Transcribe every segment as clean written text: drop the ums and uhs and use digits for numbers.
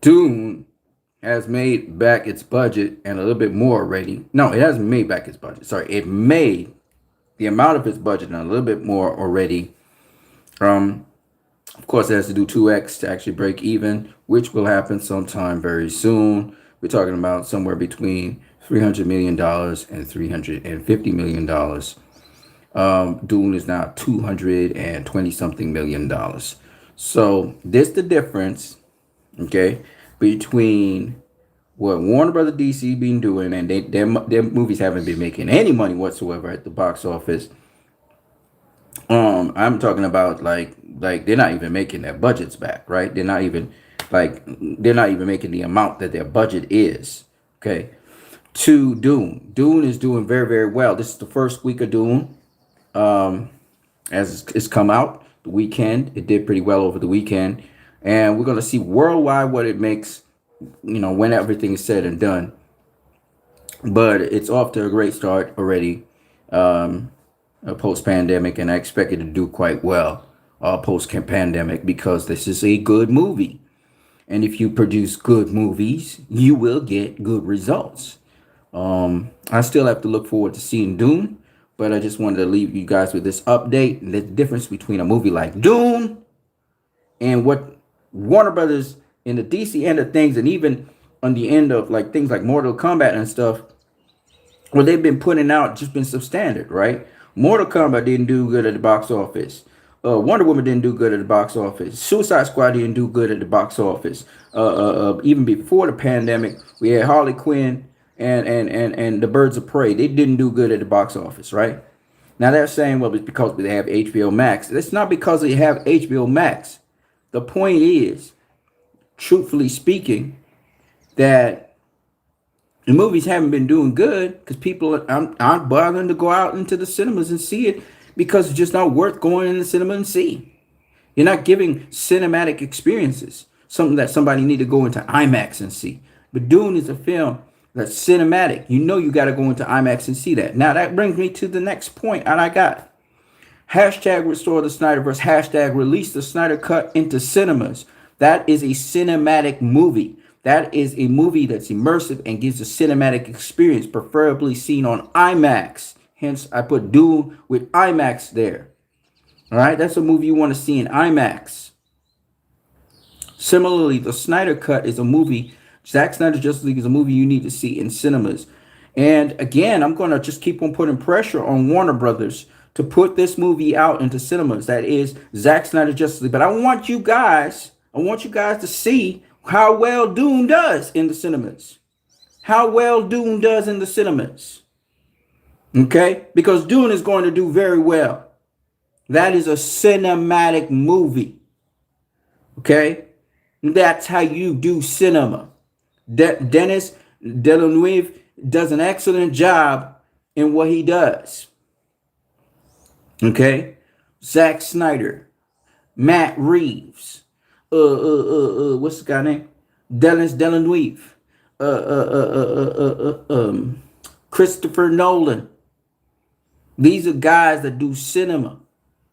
Dune has made back its budget and a little bit more already. No, it hasn't made back its budget. Sorry, it made the amount of its budget and a little bit more already. Um, of course, it has to do 2x to actually break even, which will happen sometime very soon. We're talking about somewhere between $300 million and $350 million. Dune is now 220 something $1 million. So this the difference, okay, between what Warner Brother DC been doing, and their movies haven't been making any money whatsoever at the box office. I'm talking about like they're not even making their budgets back, right? They're not even making the amount that their budget is. Okay. To Dune. Dune is doing very, very well. This is the first week of Dune. As it's come out the weekend. It did pretty well over the weekend. And we're gonna see worldwide what it makes, when everything is said and done. But it's off to a great start already. Post pandemic, and I expect it to do quite well post pandemic because this is a good movie. And if you produce good movies, you will get good results. I still have to look forward to seeing Dune, but I just wanted to leave you guys with this update and the difference between a movie like Dune and what Warner Brothers in the DC end of things, and even on the end of like things like Mortal Kombat and stuff, what they've been putting out just been substandard, right? Mortal Kombat didn't do good at the box office. Wonder Woman didn't do good at the box office. Suicide Squad didn't do good at the box office. Even before the pandemic, we had Harley Quinn and the Birds of Prey. They didn't do good at the box office, right? Now they're saying, well, it's because they have HBO Max. It's not because they have HBO Max. The point is, truthfully speaking, that the movies haven't been doing good because people aren't bothering to go out into the cinemas and see it because it's just not worth going in the cinema and see. You're not giving cinematic experiences, something that somebody need to go into IMAX and see. But Dune is a film that's cinematic. You know you got to go into IMAX and see that. Now that brings me to the next point that I got. Hashtag restore the Snyderverse. Hashtag release the Snyder Cut into cinemas. That is a cinematic movie. That is a movie that's immersive and gives a cinematic experience, preferably seen on IMAX. Hence, I put Dune with IMAX there. All right, that's a movie you want to see in IMAX. Similarly, the Snyder Cut is a movie. Zack Snyder's Justice League is a movie you need to see in cinemas. And again, I'm going to just keep on putting pressure on Warner Brothers to put this movie out into cinemas. That is Zack Snyder's Justice League. But I want you guys to see how well Dune does in the cinemas. How well Dune does in the cinemas. Okay? Because Dune is going to do very well. That is a cinematic movie. Okay? That's how you do cinema. Dennis Villeneuve does an excellent job in what he does. Okay? Zack Snyder, Matt Reeves, what's the guy name? Dennis Villeneuve, Christopher Nolan. These are guys that do cinema.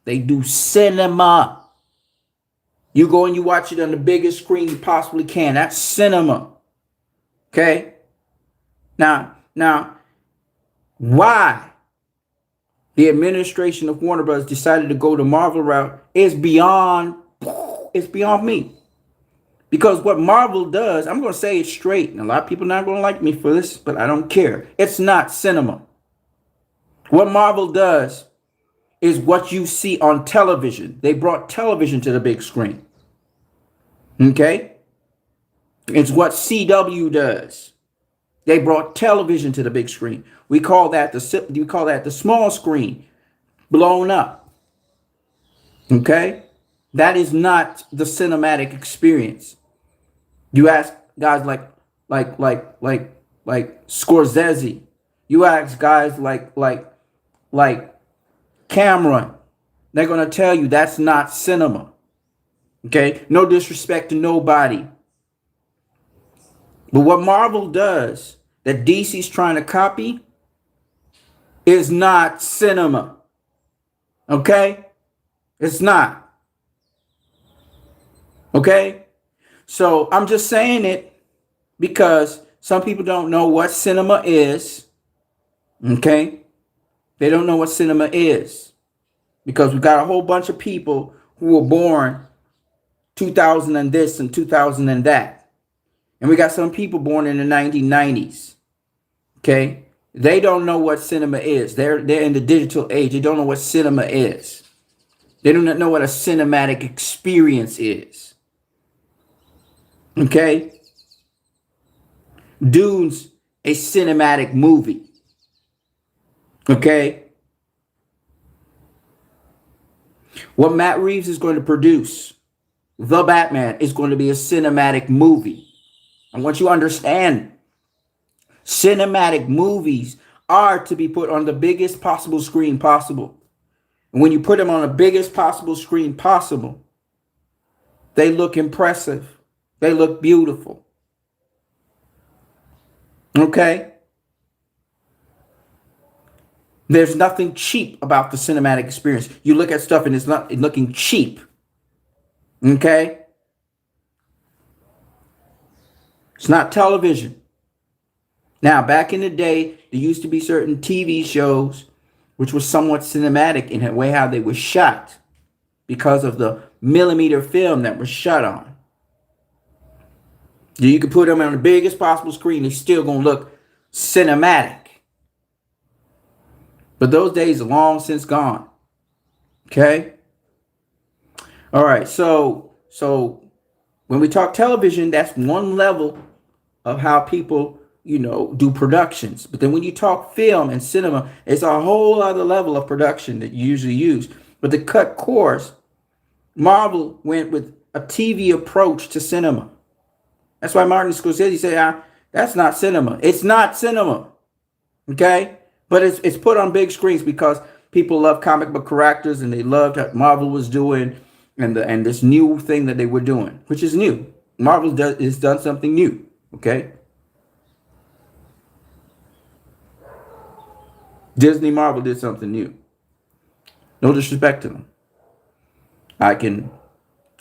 They do cinema. You go and you watch it on the biggest screen you possibly can. That's cinema. Okay? Now, why the administration of Warner Bros. Decided to go the Marvel route is beyond me. Because what Marvel does, I'm going to say it straight, and a lot of people are not going to like me for this, but I don't care. It's not cinema. What Marvel does is what you see on television. They brought television to the big screen. Okay? It's what CW does. They brought television to the big screen. We call that the small screen blown up. Okay? That is not the cinematic experience. You ask guys like Scorsese. You ask guys like Cameron. They're gonna tell you that's not cinema. Okay? No disrespect to nobody. But what Marvel does that DC's trying to copy is not cinema. Okay? It's not. Okay? So I'm just saying it because some people don't know what cinema is. Okay? They don't know what cinema is because we got a whole bunch of people who were born 2000 and this and 2000 and that. And we got some people born in the 1990s. Okay? They don't know what cinema is. They're in the digital age. They don't know what cinema is. They do not know what a cinematic experience is. Okay? Dune's a cinematic movie. Okay? What Matt Reeves is going to produce, The Batman, is going to be a cinematic movie. I want you to understand, cinematic movies are to be put on the biggest possible screen possible. And when you put them on the biggest possible screen possible, they look impressive. They look beautiful. Okay? There's nothing cheap about the cinematic experience. You look at stuff and it's not looking cheap. Okay? It's not television. Now, back in the day, there used to be certain TV shows which were somewhat cinematic in the way how they were shot because of the millimeter film that was shot on. You could put them on the biggest possible screen, they're still going to look cinematic. But those days are long since gone. Okay? All right, so when we talk television, that's one level of how people, do productions. But then when you talk film and cinema, it's a whole other level of production that you usually use. But to cut course, Marvel went with a TV approach to cinema. That's why Martin Scorsese said, that's not cinema. It's not cinema. Okay? But it's put on big screens because people love comic book characters and they loved what Marvel was doing and this new thing that they were doing, which is new. Marvel has done something new. Okay? Disney Marvel did something new. No disrespect to them. I can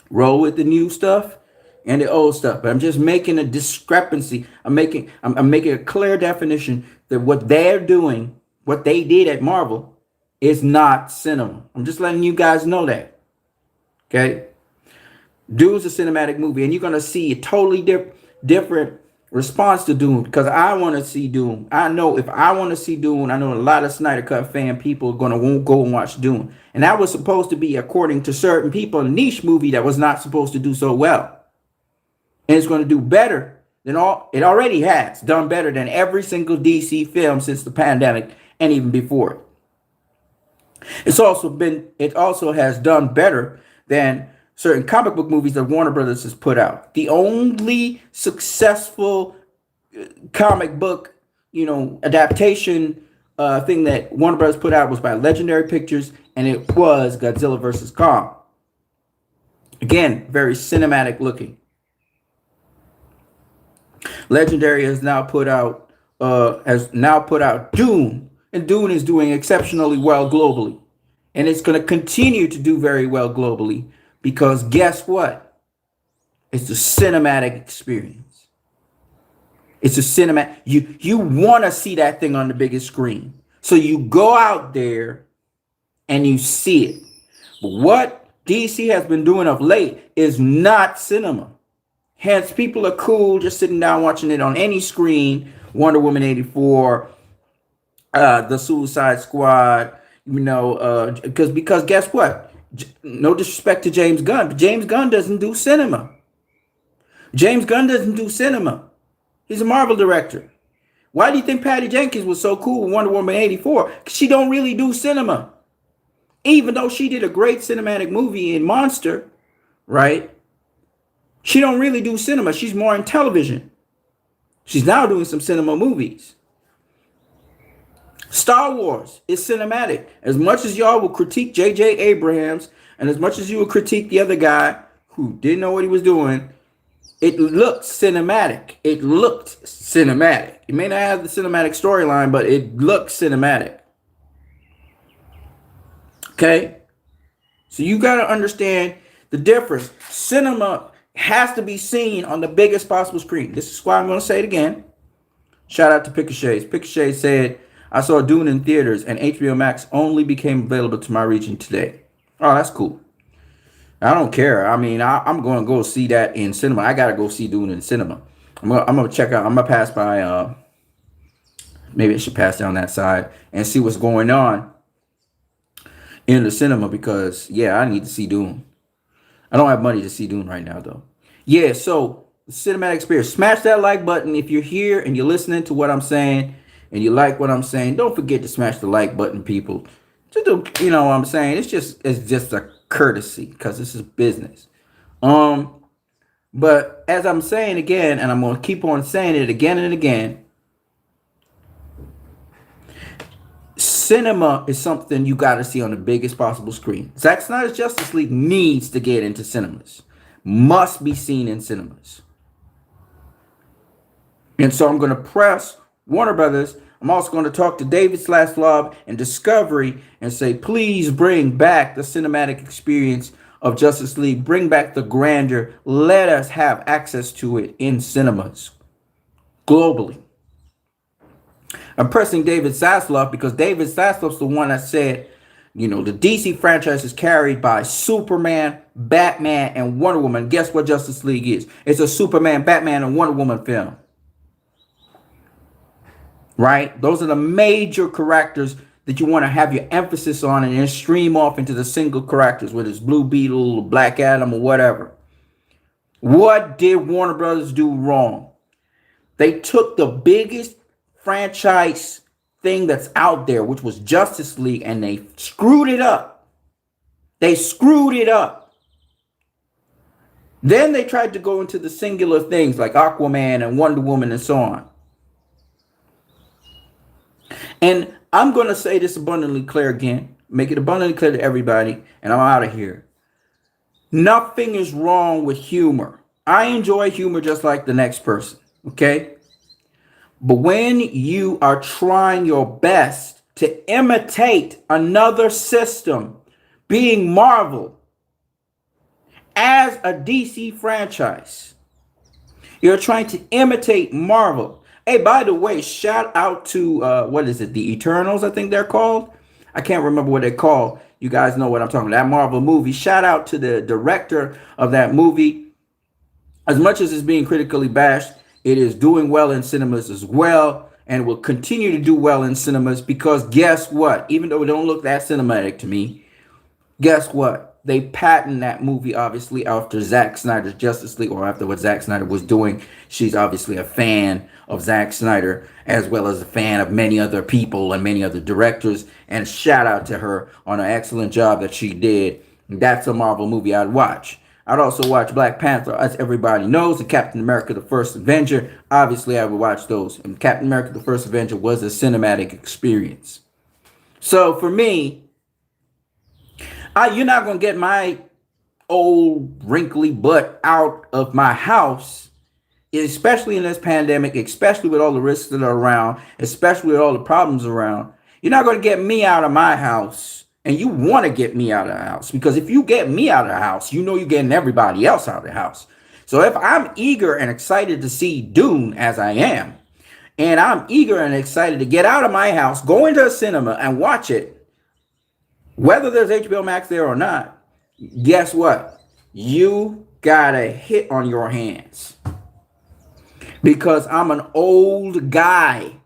roll with the new stuff and the old stuff, but I'm just making a discrepancy. I'm making a clear definition that what they're doing, what they did at Marvel, is not cinema. I'm just letting you guys know that. Okay? Dune's a cinematic movie, and you're gonna see a totally different response to Dune because I want to see Dune. I know if I want to see Dune, I know a lot of Snyder Cut fan people are gonna go and watch Dune, and that was supposed to be, according to certain people, a niche movie that was not supposed to do so well, and it's going to do better than it already has done better than every single DC film since the pandemic and even before it. It also has done better than certain comic book movies that Warner Brothers has put out. The only successful comic book, adaptation thing that Warner Brothers put out was by Legendary Pictures, and it was Godzilla vs. Kong. Again, very cinematic looking. Legendary has now put out Dune, and Dune is doing exceptionally well globally, and it's going to continue to do very well globally because guess what? It's a cinematic experience. It's a cinematic. You want to see that thing on the biggest screen, so you go out there and you see it. But what DC has been doing of late is not cinema. Hence, people are cool just sitting down watching it on any screen. Wonder Woman 84, The Suicide Squad, because guess what? No disrespect to James Gunn, but James Gunn doesn't do cinema. James Gunn doesn't do cinema. He's a Marvel director. Why do you think Patty Jenkins was so cool with Wonder Woman 84? Because she don't really do cinema. Even though she did a great cinematic movie in Monster, right? She don't really do cinema. She's more in television. She's now doing some cinema movies. Star Wars is cinematic. As much as y'all will critique J.J. Abrams, and as much as you will critique the other guy who didn't know what he was doing, it looked cinematic. It looked cinematic. It may not have the cinematic storyline, but it looked cinematic. Okay? So you got to understand the difference. Cinema has to be seen on the biggest possible screen. This is why I'm going to say it again. Shout out to Picashades. Picashades said, I saw Dune in theaters and HBO Max only became available to my region today. Oh, that's cool. I don't care. I mean, I'm going to go see that in cinema. I got to go see Dune in cinema. I'm gonna check out. I'm gonna pass by. Maybe I should pass down that side and see what's going on in the cinema because yeah, I need to see Dune. I don't have money to see Dune right now though. Yeah, so cinematic experience. Smash that like button if you're here and you're listening to what I'm saying and you like what I'm saying. Don't forget to smash the like button, people. You know what I'm saying? It's just a courtesy because this is business. But as I'm saying again, and I'm gonna keep on saying it again and again, cinema is something you got to see on the biggest possible screen. Zack Snyder's Justice League needs to get into cinemas, must be seen in cinemas. And so I'm going to press Warner Brothers. I'm also going to talk to David Zaslav and Discovery and say, please bring back the cinematic experience of Justice League. Bring back the grandeur. Let us have access to it in cinemas globally. I'm pressing David Zaslav because David Zaslav's the one that said, you know, the DC franchise is carried by Superman, Batman, and Wonder Woman. Guess what Justice League is? It's a Superman, Batman, and Wonder Woman film. Right? Those are the major characters that you want to have your emphasis on and then stream off into the single characters, whether it's Blue Beetle, Black Adam, or whatever. What did Warner Brothers do wrong? They took the biggest franchise thing that's out there, which was Justice League, and they screwed it up. They screwed it up. Then they tried to go into the singular things like Aquaman and Wonder Woman and so on. And I'm going to say this abundantly clear again, make it abundantly clear to everybody, and I'm out of here. Nothing is wrong with humor. I enjoy humor just like the next person, okay? But when you are trying your best to imitate another system, being Marvel, as a DC franchise, you're trying to imitate Marvel. Hey, by the way, shout out to, what is it, the Eternals, I think they're called. I can't remember what they're called. You guys know what I'm talking about, that Marvel movie. Shout out to the director of that movie. As much as it's being critically bashed, it is doing well in cinemas as well and will continue to do well in cinemas because guess what? Even though it don't look that cinematic to me, guess what? They patent that movie, obviously, after Zack Snyder's Justice League or after what Zack Snyder was doing. She's obviously a fan of Zack Snyder as well as a fan of many other people and many other directors. And shout out to her on an excellent job that she did. That's a Marvel movie I'd watch. I'd also watch Black Panther, as everybody knows, and Captain America, the First Avenger. Obviously, I would watch those. And Captain America, the First Avenger was a cinematic experience. So for me, you're not going to get my old wrinkly butt out of my house, especially in this pandemic, especially with all the risks that are around, especially with all the problems around. You're not going to get me out of my house, and you want to get me out of the house, because if you get me out of the house, you know you're getting everybody else out of the house. So if I'm eager and excited to see Dune, as I am, and I'm eager and excited to get out of my house, go into a cinema and watch it, whether there's HBO Max there or not, guess what? You got a hit on your hands. Because I'm an old guy.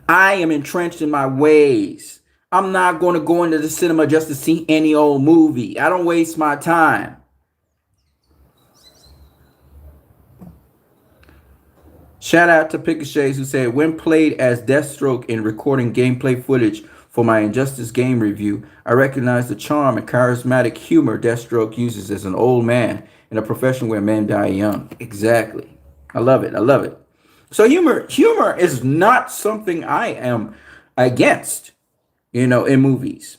I am entrenched in my ways. I'm not going to go into the cinema just to see any old movie. I don't waste my time. Shout out to Picashades who said, when played as Deathstroke in recording gameplay footage for my Injustice game review, I recognize the charm and charismatic humor Deathstroke uses as an old man in a profession where men die young. Exactly. I love it. I love it. So humor is not something I am against, in movies.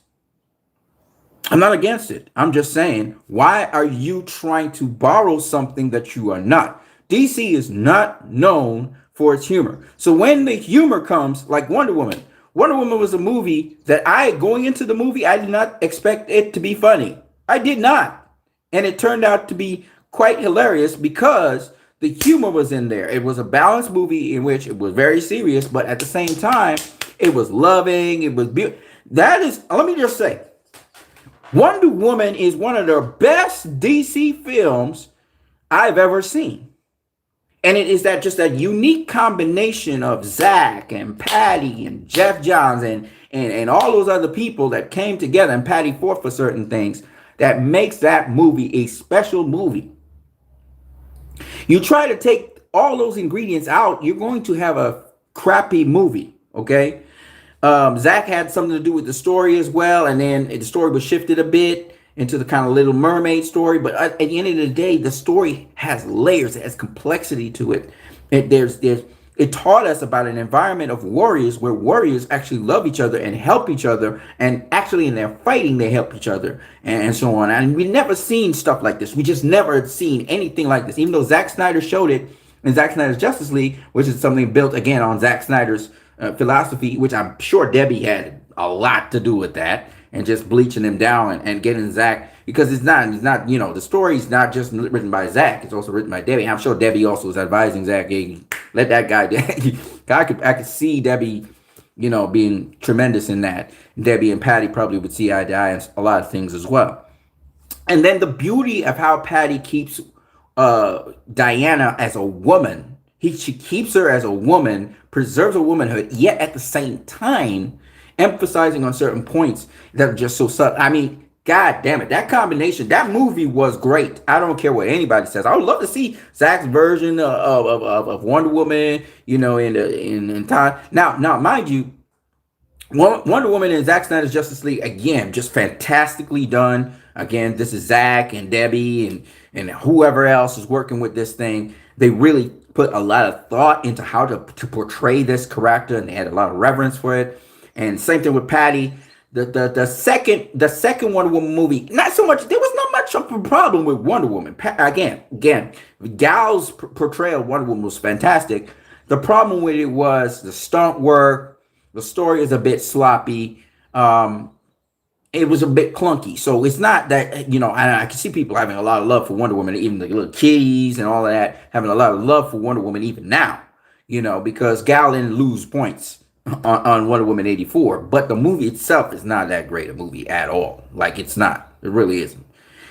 I'm not against it. I'm just saying, why are you trying to borrow something that you are not? DC is not known for its humor. So when the humor comes, like Wonder Woman was a movie that going into the movie, I did not expect it to be funny. I did not. And it turned out to be quite hilarious because the humor was in there. It was a balanced movie in which it was very serious, but at the same time, it was loving. It was beautiful. That is, let me just say, Wonder Woman is one of the best DC films I've ever seen. And it is that just a unique combination of Zach and Patty and Jeff Johns and all those other people that came together and Patty fought for certain things that makes that movie a special movie. You try to take all those ingredients out, you're going to have a crappy movie, okay? Zach had something to do with the story as well, and then the story was shifted a bit into the kind of Little Mermaid story. But at the end of the day, the story has layers, it has complexity to it. It taught us about an environment of warriors where warriors actually love each other and help each other, and actually in their fighting they help each other and so on. And we never seen stuff like this. We just never seen anything like this, even though Zack Snyder showed it in Zack Snyder's Justice League, which is something built again on Zack Snyder's philosophy, which I'm sure Debbie had a lot to do with that, and just bleaching him down and getting Zach, because it's not the story's not just written by Zach, it's also written by Debbie. I'm sure Debbie also was advising Zach, hey, let that guy I could see Debbie being tremendous in that. Debbie and Patty probably would see eye to eye on a lot of things as well. And then the beauty of how Patty keeps Diana as a woman. She keeps her as a woman, preserves her womanhood, yet at the same time emphasizing on certain points that are just so subtle. I mean, God damn it, that combination, that movie was great. I don't care what anybody says. I would love to see Zach's version of Wonder Woman, in time. Now, mind you, Wonder Woman and Zack Snyder's Justice League, again, just fantastically done. Again, this is Zach and Debbie and whoever else is working with this thing. They really put a lot of thought into how to portray this character, and they had a lot of reverence for it. And same thing with Patty. The second Wonder Woman movie, not so much. There was not much of a problem with Wonder Woman. Again, Gal's portrayal of Wonder Woman was fantastic. The problem with it was the stunt work. The story is a bit sloppy. It was a bit clunky. So it's not that, I can see people having a lot of love for Wonder Woman, even the little kiddies and all of that, having a lot of love for Wonder Woman even now, because Gal didn't lose points on Wonder Woman 84. But the movie itself is not that great a movie at all. Like, it's not. It really isn't.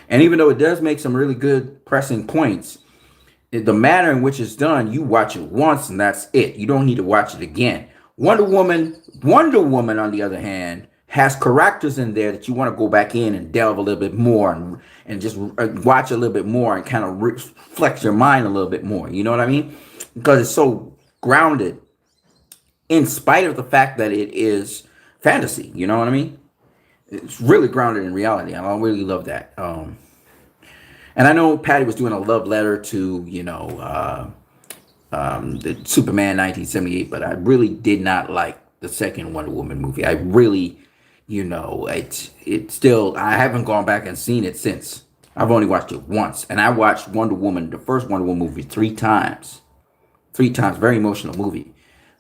And even though it does make some really good pressing points, the manner in which it's done, you watch it once and that's it. You don't need to watch it again. Wonder Woman, on the other hand, has characters in there that you want to go back in and delve a little bit more and just watch a little bit more and kind of reflex your mind a little bit more. You know what I mean? Because it's so grounded in spite of the fact that it is fantasy. You know what I mean? It's really grounded in reality. I really love that. And I know Patty was doing a love letter to, the Superman 1978, but I really did not like the second Wonder Woman movie. I really, it's still, I haven't gone back and seen it since. I've only watched it once. And I watched Wonder Woman, the first Wonder Woman movie, three times. Very emotional movie.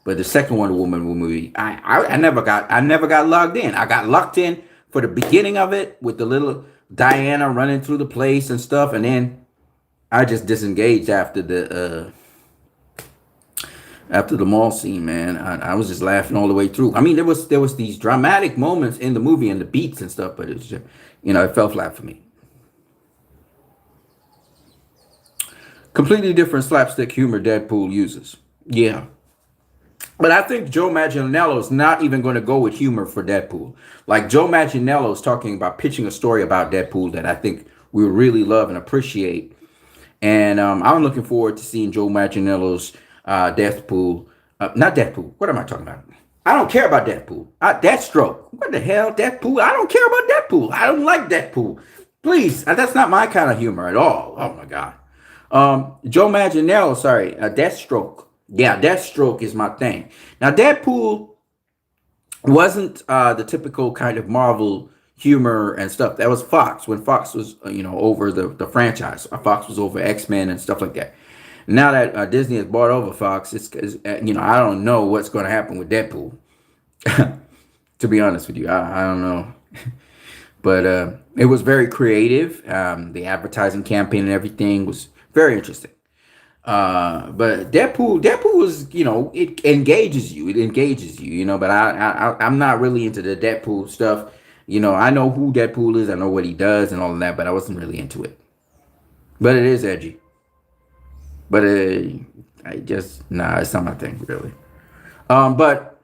But the second Wonder Woman movie, I never got logged in. I got locked in for the beginning of it with the little Diana running through the place and stuff, and then I just disengaged after the mall scene, man. I was just laughing all the way through. I mean, there was these dramatic moments in the movie and the beats and stuff, but it's just, it fell flat for me. Completely different slapstick humor Deadpool uses. Yeah. But I think Joe Manganiello is not even going to go with humor for Deadpool. Like, Joe Manganiello is talking about pitching a story about Deadpool that I think we really love and appreciate. And I'm looking forward to seeing Joe Manganiello's Deathpool. Not Deadpool. What am I talking about? I don't care about Deadpool. Deathstroke. What the hell? Deadpool? I don't care about Deadpool. I don't like Deadpool. Please. That's not my kind of humor at all. Oh, my God. Joe Manganiello, sorry. Deathstroke. Yeah, Deathstroke is my thing. Now, Deadpool wasn't the typical kind of Marvel humor and stuff. That was Fox, when Fox was, over the franchise. Fox was over X-Men and stuff like that. Now that Disney has bought over Fox, it's I don't know what's going to happen with Deadpool. To be honest with you, I don't know. But it was very creative. The advertising campaign and everything was very interesting. But Deadpool was, it engages you. It engages you, But I'm not really into the Deadpool stuff. I know who Deadpool is. I know what he does and all of that, but I wasn't really into it. But it is edgy. But I just it's not my thing really. But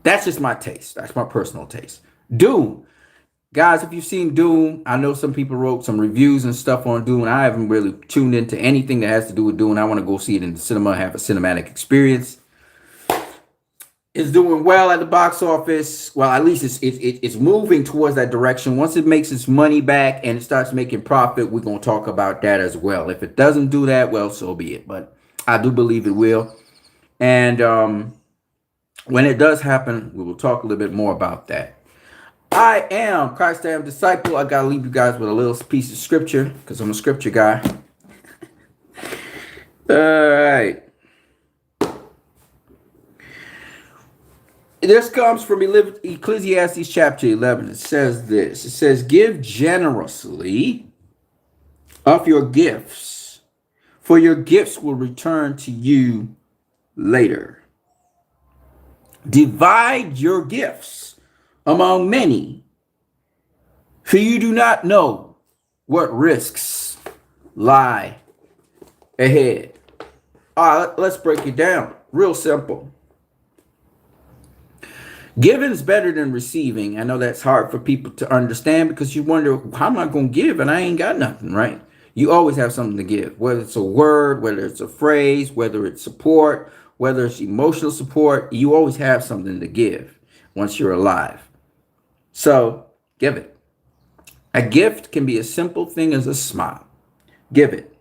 that's just my taste. That's my personal taste. Dune. Guys, if you've seen Dune, I know some people wrote some reviews and stuff on Dune. I haven't really tuned into anything that has to do with Dune. I want to go see it in the cinema, have a cinematic experience. It's doing well at the box office. Well, at least it's moving towards that direction. Once it makes its money back and it starts making profit, we're going to talk about that as well. If it doesn't do that, well, so be it. But I do believe it will. And when it does happen, we will talk a little bit more about that. I am Christ, I am disciple. I gotta leave you guys with a little piece of scripture because I'm a scripture guy. All right. This comes from Ecclesiastes chapter 11. It says this. It says, give generously of your gifts, for your gifts will return to you later. Divide your gifts among many, for you do not know what risks lie ahead. All right, let's break it down. Real simple. Giving is better than receiving. I know that's hard for people to understand because you wonder, how am I going to give and I ain't got nothing, right? You always have something to give, whether it's a word, whether it's a phrase, whether it's support, whether it's emotional support. You always have something to give once you're alive. So give it. A gift can be a simple thing as a smile. Give it.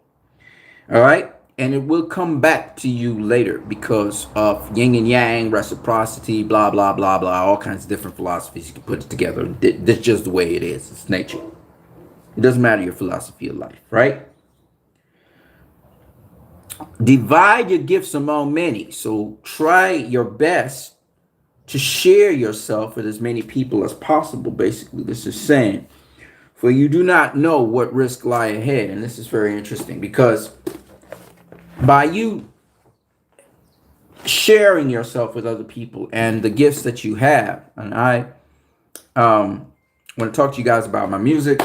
All right. And it will come back to you later because of yin and yang, reciprocity, blah, blah, blah, blah, all kinds of different philosophies. You can put it together. That's just the way it is. It's nature. It doesn't matter your philosophy of life, right? Divide your gifts among many. So try your best to share yourself with as many people as possible. Basically, this is saying, for you do not know what risk lie ahead. And this is very interesting because by you sharing yourself with other people and the gifts that you have, and I want to talk to you guys about my music.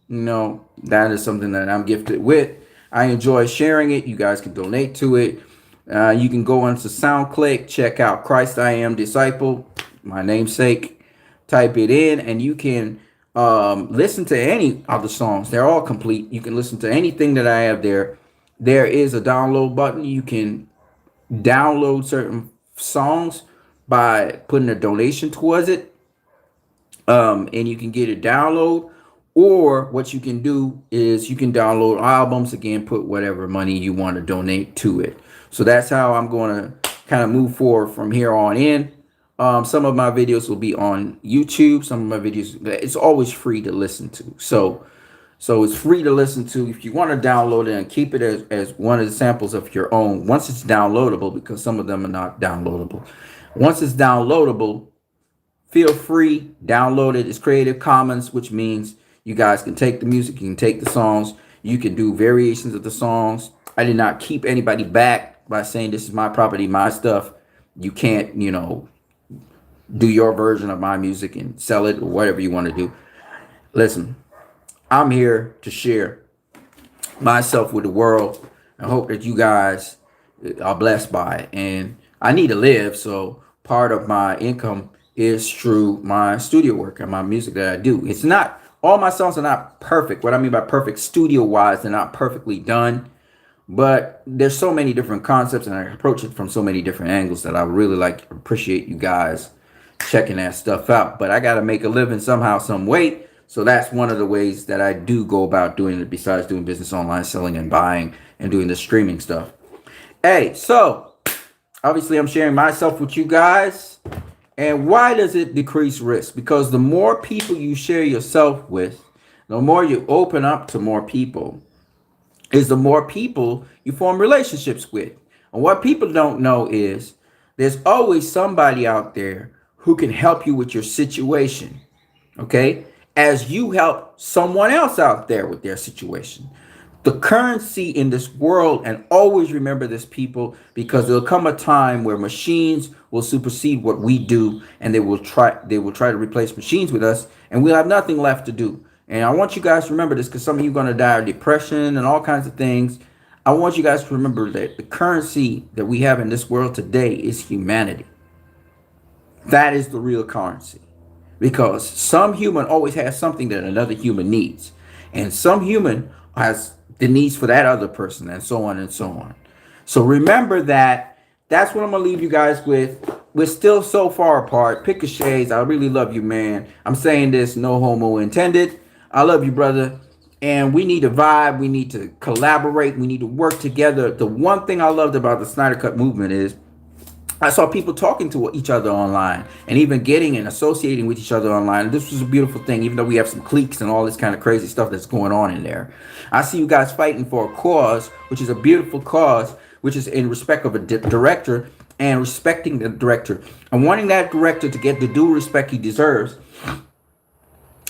That is something that I'm gifted with. I enjoy sharing it. You guys can donate to it. You can go onto SoundClick, check out Christ I Am Disciple, my namesake, type it in, and you can listen to any of the songs. They're all complete. You can listen to anything that I have there. There is a download button. You can download certain songs by putting a donation towards it. And you can get a download. Or what you can do is you can download albums, again, put whatever money you want to donate to it. So that's how I'm going to kind of move forward from here on in. Some of my videos will be on YouTube. Some of my videos, it's always free to listen to. So it's free to listen to. If you want to download it and keep it as one of the samples of your own, once it's downloadable, because some of them are not downloadable. Once it's downloadable, feel free, download it. It's Creative Commons, which means you guys can take the music, you can take the songs, you can do variations of the songs. I did not keep anybody back by saying this is my property, my stuff. You can't, do your version of my music and sell it or whatever you want to do. Listen, I'm here to share myself with the world. I hope that you guys are blessed by it. And I need to live, so part of my income is through my studio work and my music that I do. It's not, all my songs are not perfect. What I mean by perfect, studio-wise, they're not perfectly done. But there's so many different concepts and I approach it from so many different angles that I really like to appreciate you guys checking that stuff out. But I got to make a living somehow, some way. So that's one of the ways that I do go about doing it, besides doing business online, selling and buying and doing the streaming stuff. Hey, so obviously I'm sharing myself with you guys. And why does it decrease risk? Because the more people you share yourself with, the more you open up to more people, is the more people you form relationships with. And what people don't know is there's always somebody out there who can help you with your situation. okay, as you help someone else out there with their situation. The currency in this world, and always remember this, people, because there'll come a time where machines will supersede what we do, and they will try to replace machines with us, and we'll have nothing left to do. And I want you guys to remember this, because some of you are going to die of depression and all kinds of things. I want you guys to remember that the currency that we have in this world today is humanity. That is the real currency. Because some human always has something that another human needs. And some human has the needs for that other person, and so on and so on. So remember that. That's what I'm going to leave you guys with. We're still so far apart. Pick a shades. I really love you, man. I'm saying this, no homo intended. I love you, brother. And we need to vibe. We need to collaborate. We need to work together. The one thing I loved about the Snyder Cut movement is I saw people talking to each other online and even getting and associating with each other online. And this was a beautiful thing, even though we have some cliques and all this kind of crazy stuff that's going on in there. I see you guys fighting for a cause, which is a beautiful cause, which is in respect of a director and respecting the director and wanting that director to get the due respect he deserves.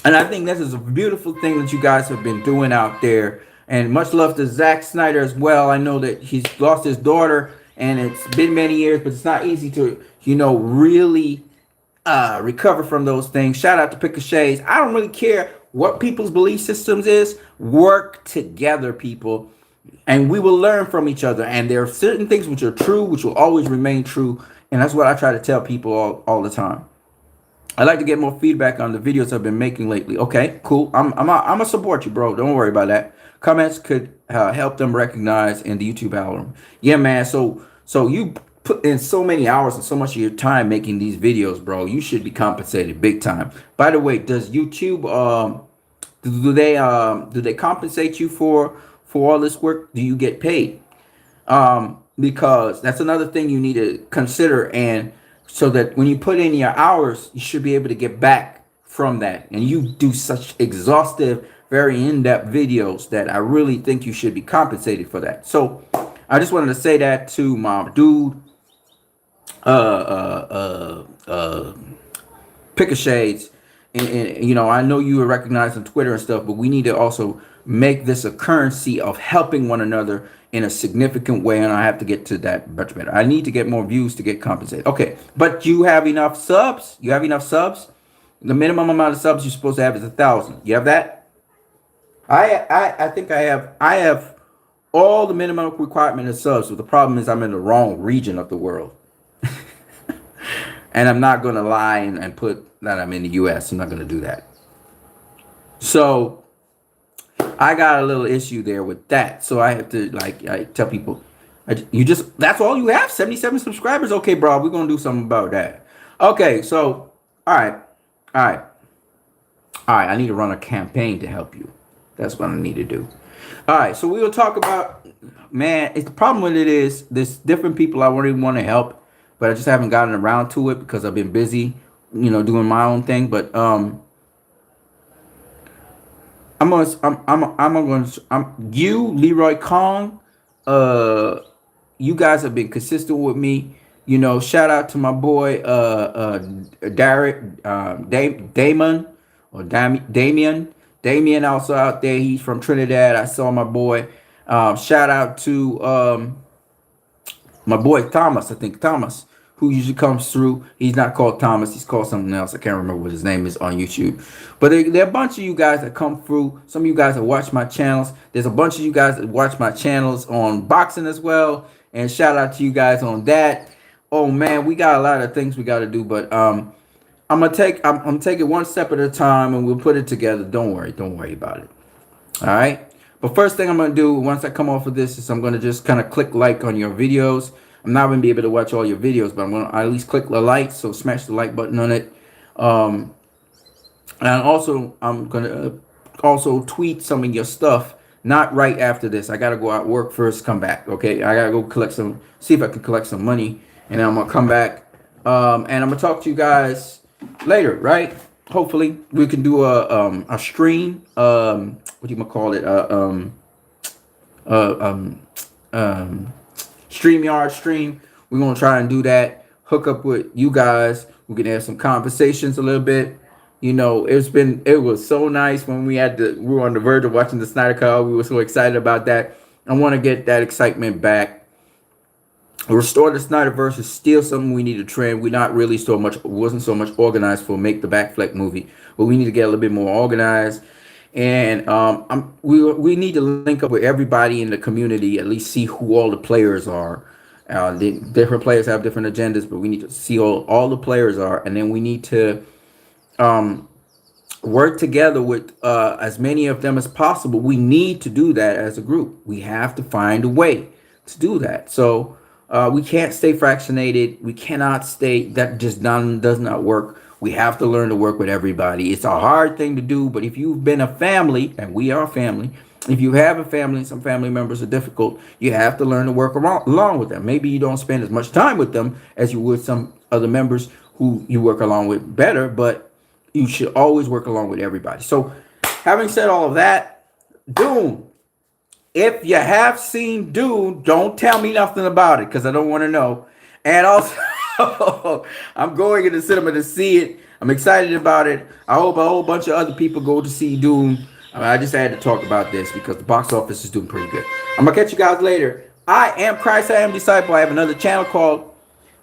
And I think this is a beautiful thing that you guys have been doing out there. And much love to Zack Snyder as well. I know that he's lost his daughter and it's been many years, but it's not easy to, really recover from those things. Shout out to Pick a Shades. I don't really care what people's belief systems is. Work together, people. And we will learn from each other. And there are certain things which are true, which will always remain true. And that's what I try to tell people all the time. I'd like to get more feedback on the videos I've been making lately. Okay, cool. I'm gonna support you, bro. Don't worry about that. Comments could help them recognize in the YouTube algorithm. Yeah, man. So you put in so many hours and so much of your time making these videos, bro. You should be compensated big time. By the way, does YouTube do they compensate you for all this work? Do you get paid? Because that's another thing you need to consider, and so that when you put in your hours, you should be able to get back from that. And you do such exhaustive, very in-depth videos that I really think you should be compensated for that. So I just wanted to say that to my dude, Pick a Shades. And I know you are recognized on Twitter and stuff, but we need to also make this a currency of helping one another in a significant way. And I have to get to that much better. I need to get more views to get compensated. Okay, but you have enough subs. You have enough subs. The minimum amount of subs you're supposed to have is 1,000. You have that? I think I have all the minimum requirement of subs. But the problem is I'm in the wrong region of the world. And I'm not going to lie and put that I'm in the US. I'm not going to do that. So I got a little issue there with that. So I have to, I tell people, that's all you have? 77 subscribers? Okay, bro, we're going to do something about that. Okay, so, all right. I need to run a campaign to help you. That's what I need to do. All right, so we will talk about, man, the problem with it is there's different people I wouldn't even want to help, but I just haven't gotten around to it because I've been busy, doing my own thing. But you, Leroy Kong, you guys have been consistent with me. Shout out to my boy, Derek, Damon, or Damien also out there. He's from Trinidad. I saw my boy. Shout out to my boy Thomas. I think Thomas, who usually comes through. He's not called Thomas. He's called something else. I can't remember what his name is on YouTube. But there are a bunch of you guys that come through. Some of you guys that watch my channels. There's a bunch of you guys that watch my channels on boxing as well. And shout out to you guys on that. Oh man, we got a lot of things we got to do. But I'm gonna take it one step at a time, and we'll put it together. Don't worry about it. All right. But first thing I'm going to do once I come off of this is I'm going to just kind of click like on your videos. I'm not going to be able to watch all your videos, but I'm going to at least click the like. So smash the like button on it. And also, I'm going to also tweet some of your stuff. Not right after this. I got to go out work first, come back. Okay. I got to go see if I can collect some money. And then I'm going to come back. And I'm going to talk to you guys later, right? Hopefully we can do a stream. What do you call it? StreamYard stream. We're gonna try and do that. Hook up with you guys. We can have some conversations a little bit. It was so nice when we were on the verge of watching the Snyder Cut. We were so excited about that. I want to get that excitement back. Restore the Snyderverse is still something we need to trend. We're not really so much wasn't so much organized for Make the Backfleck movie, but we need to get a little bit more organized. And we need to link up with everybody in the community, at least see who all the players are. The different players have different agendas, but we need to see all the players are, and then we need to um, work together with as many of them as possible. We need to do that as a group. We have to find a way to do that. So we can't stay fractionated. We cannot stay that just does not work. We have to learn to work with everybody. It's a hard thing to do, but if you've been a family, and we are a family, if you have a family, some family members are difficult, you have to learn to work along with them. Maybe you don't spend as much time with them as you would some other members who you work along with better, but you should always work along with everybody. So, having said all of that, Dune. If you have seen Dune, don't tell me nothing about it because I don't want to know. And also, I'm going into cinema to see it. I'm excited about it. I hope a whole bunch of other people go to see Dune. I just had to talk about this because the box office is doing pretty good. I'm gonna catch you guys later. I am Christ. I am Disciple. I have another channel called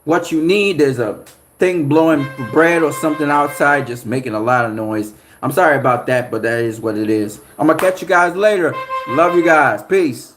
What You Need. There's a thing blowing bread or something outside, just making a lot of noise. I'm sorry about that, but that is what it is. I'm gonna catch you guys later. Love you guys. Peace.